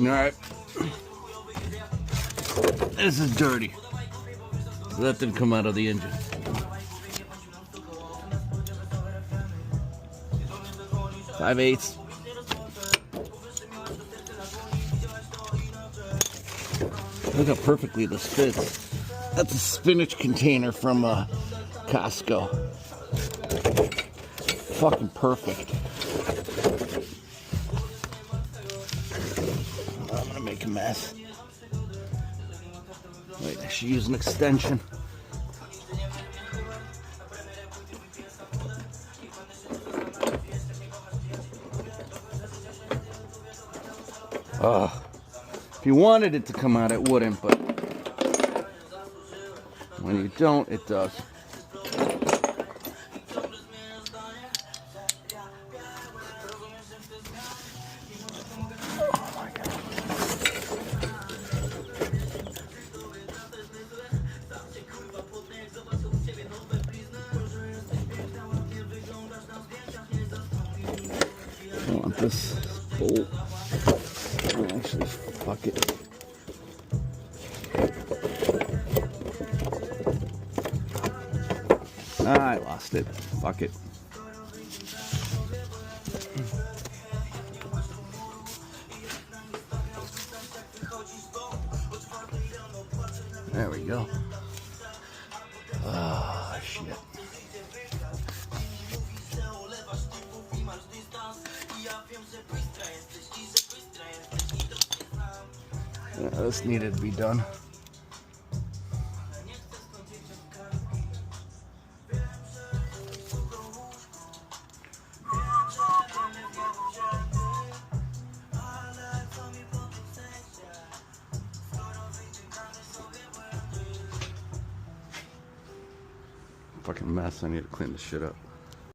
Alright. This is dirty. So that didn't come out of the engine. Five-eighths. Look how perfectly this fits. That's a spinach container from Costco. Fucking perfect. I'm gonna make a mess. Wait, I should use an extension. If you wanted it to come out, it wouldn't, but when you don't, it does. Oh my God. I want this bolt. Actually, fuck it. I lost it. Fuck it. There we go. Oh, shit. Yeah, this needed to be done. Fucking mess. I need to clean this shit up.